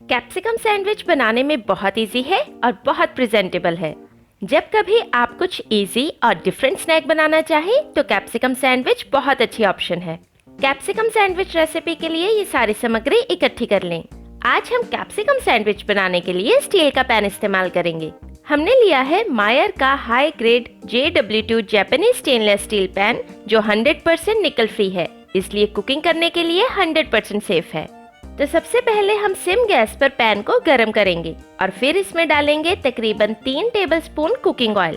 Capsicum sandwich बनाने में बहुत इजी है और बहुत प्रेजेंटेबल है। जब कभी आप कुछ इजी और डिफरेंट स्नैक बनाना चाहें तो कैप्सिकम सैंडविच बहुत अच्छी ऑप्शन है। कैप्सिकम सैंडविच रेसिपी के लिए ये सारी सामग्री इकट्ठी कर लें। आज हम कैप्सिकम सैंडविच बनाने के लिए स्टील का पैन इस्तेमाल करेंगे। हमने लिया है मायर का high grade JW2 Japanese stainless steel pan जो 100% निकल फ्री है, इसलिए कुकिंग करने के लिए 100% सेफ है। तो सबसे पहले हम सिम गैस पर पैन को गरम करेंगे और फिर इसमें डालेंगे तकरीबन 3 टेबलस्पून कुकिंग ऑयल।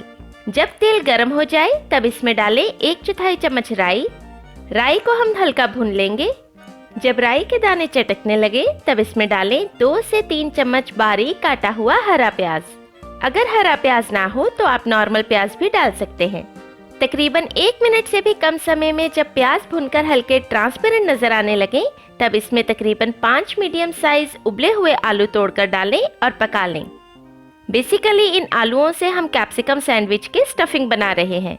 जब तेल गरम हो जाए तब इसमें डालें 1/4 चम्मच राई। राई को हम हल्का भून लेंगे। जब राई के दाने चटकने लगे तब इसमें डालें 2 से 3 चम्मच बारीक काटा हुआ हरा प्याज। अगर हरा प्याज ना हो तो आप नॉर्मल प्याज भी डाल सकते हैं। तकरीबन 1 मिनट से भी कम समय में जब प्याज भुनकर हल्के ट्रांसपेरेंट नजर आने लगे तब इसमें तकरीबन 5 मीडियम साइज उबले हुए आलू तोड़कर डालें और पका लें। बेसिकली इन आलूओं से हम कैप्सिकम सैंडविच की स्टफिंग बना रहे हैं।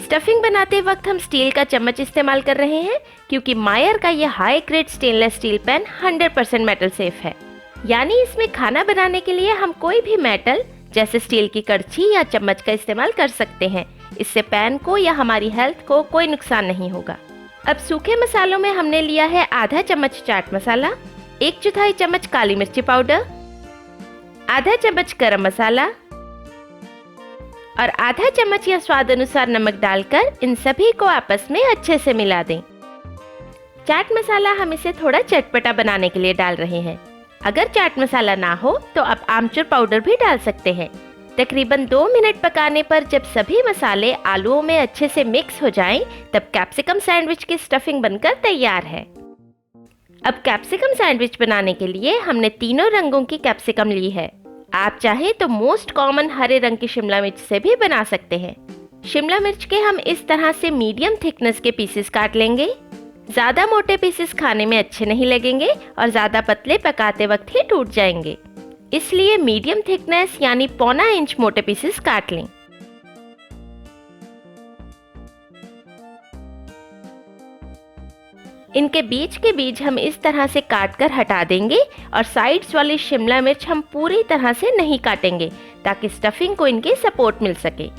स्टफिंग बनाते वक्त हम स्टील का चम्मच इस्तेमाल कर रहे हैं क्योंकि मायर का यह high grade stainless steel pan 100% metal safe है, यानी इसमें खाना बनाने के लिए हम कोई भी मेटल जैसे स्टील की कड़छी या चम्मच का इस्तेमाल कर सकते हैं। इससे पैन को या हमारी हेल्थ को कोई नुकसान नहीं होगा। अब सूखे मसालों में हमने लिया है आधा चम्मच चाट मसाला, 1/4 चम्मच काली मिर्ची पाउडर, आधा चम्मच गरम मसाला और आधा चम्मच या स्वाद अनुसार नमक डालकर इन सभी को आपस में अच्छे से मिला दें। चाट मसाला हम इसे थोड़ा चटपटा बनाने के लिए डाल रहे हैं। अगर चाट मसाला ना हो तो आप आमचूर पाउडर भी डाल सकते हैं। तकरीबन 2 मिनट पकाने पर जब सभी मसाले आलूओं में अच्छे से मिक्स हो जाएं, तब कैप्सिकम सैंडविच की स्टफिंग बनकर तैयार है। अब कैप्सिकम सैंडविच बनाने के लिए हमने तीनों रंगों की कैप्सिकम ली है। आप चाहें तो मोस्ट कॉमन हरे रंग की शिमला मिर्च से भी बना सकते हैं। शिमला मिर्च के हम इस तरह से मीडियम थिकनेस के पीसेस काट लेंगे। ज्यादा मोटे पीसेस खाने में अच्छे नहीं लगेंगे और ज्यादा पतले पकाते वक्त ही टूट जाएंगे, इसलिए मीडियम थिकनेस यानी 1/4 इंच मोटे पीसेस काट लें। इनके बीच के बीज हम इस तरह से काटकर हटा देंगे और साइड्स वाली शिमला मिर्च हम पूरी तरह से नहीं काटेंगे ताकि स्टफिंग को इनकी सपोर्ट मिल सके।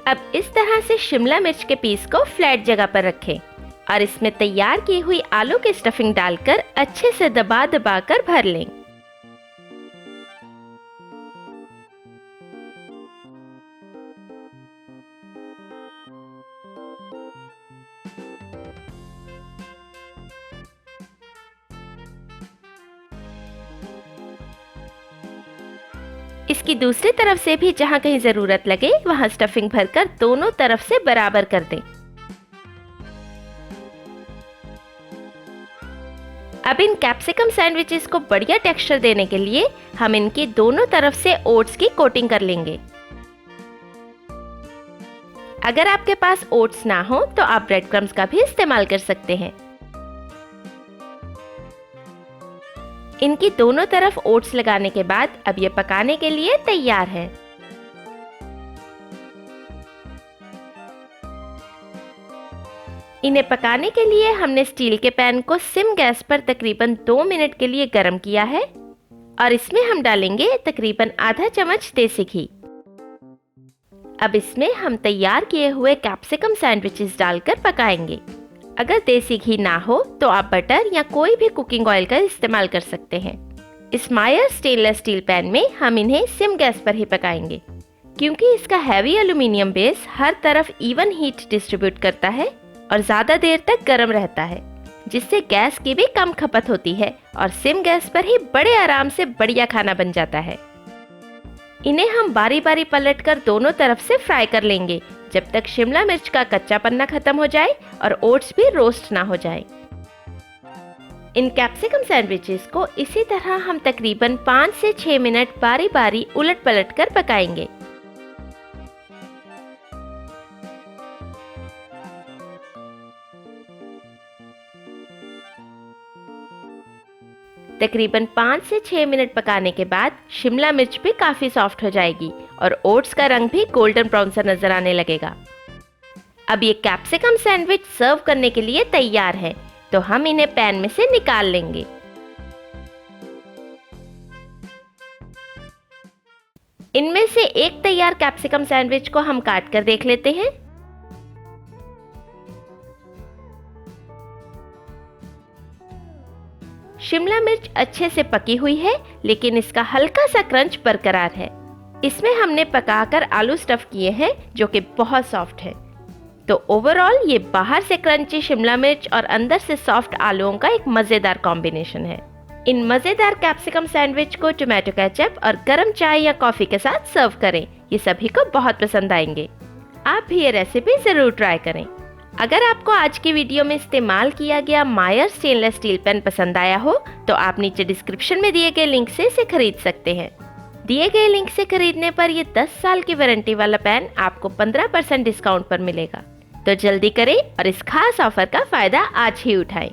अब इस तरह से शिमला मिर्च के पीस को फ्लैट जगह पर रखें और इसमें तैयार की हुई आलू की स्टफिंग डालकर अच्छे से दबा दबा कर भर लें। इसकी दूसरी तरफ से भी जहां कहीं जरूरत लगे वहां स्टफिंग भरकर दोनों तरफ से बराबर कर दें। अब इन कैप्सिकम सैंडविचेस को बढ़िया टेक्सचर देने के लिए हम इनकी दोनों तरफ से ओट्स की कोटिंग कर लेंगे। अगर आपके पास ओट्स ना हो तो आप ब्रेड क्रम्स का भी इस्तेमाल कर सकते हैं। इनकी दोनों तरफ ओट्स लगाने के बाद अब ये पकाने के लिए तैयार है। इन्हें पकाने के लिए हमने स्टील के पैन को सिम गैस पर तकरीबन 2 मिनट के लिए गर्म किया है और इसमें हम डालेंगे तकरीबन आधा चम्मच देसी घी। अब इसमें हम तैयार किए हुए कैप्सिकम सैंडविचेस डालकर पकाएंगे। अगर देसी घी ना हो तो आप बटर या कोई भी कुकिंग ऑयल का इस्तेमाल कर सकते हैं। इस मायर स्टेनलेस स्टील पैन में हम इन्हें सिम गैस पर ही पकाएंगे क्योंकि इसका हैवी एल्यूमिनियम बेस हर तरफ इवन हीट डिस्ट्रीब्यूट करता है और ज्यादा देर तक गर्म रहता है, जिससे गैस की भी कम खपत होती है और सिम गैस पर ही बड़े आराम से बढ़िया खाना बन जाता है। इन्हें हम बारी बारी पलटकर दोनों तरफ से फ्राई कर लेंगे जब तक शिमला मिर्च का कच्चापन ना खत्म हो जाए और ओट्स भी रोस्ट ना हो जाए। इन कैप्सिकम सैंडविचेस को इसी तरह हम तकरीबन 5 से 6 मिनट बारी बारी उलट पलट कर पकाएंगे। तकरीबन 5 से 6 मिनट पकाने के बाद शिमला मिर्च भी काफ़ी सॉफ्ट हो जाएगी और ओट्स का रंग भी गोल्डन ब्राउन सा नजर आने लगेगा। अब ये कैप्सिकम सैंडविच सर्व करने के लिए तैयार है, तो हम इन्हें पैन में से निकाल लेंगे। इनमें से एक तैयार कैप्सिकम सैंडविच को हम काट कर देख लेते हैं। शिमला मिर्च अच्छे से पकी हुई है, लेकिन इसका हल्का सा क्रंच बरकरार है। इसमें हमने पकाकर आलू स्टफ किए हैं जो कि बहुत सॉफ्ट है। तो ओवरऑल ये बाहर से क्रंची शिमला मिर्च और अंदर से सॉफ्ट आलूओं का एक मजेदार कॉम्बिनेशन है। इन मजेदार कैप्सिकम सैंडविच को टोमेटो केचप और गर्म चाय या कॉफी के साथ सर्व करें। ये सभी को बहुत पसंद आएंगे। आप भी ये रेसिपी जरूर ट्राई करें। अगर आपको आज की वीडियो में इस्तेमाल किया गया मायर स्टेनलेस स्टील पेन पसंद आया हो तो आप नीचे डिस्क्रिप्शन में दिए गए लिंक से इसे खरीद सकते हैं। दिए गए लिंक से खरीदने पर ये 10 साल की वारंटी वाला पेन आपको 15% डिस्काउंट पर मिलेगा। तो जल्दी करें और इस खास ऑफर का फायदा आज ही उठाएं।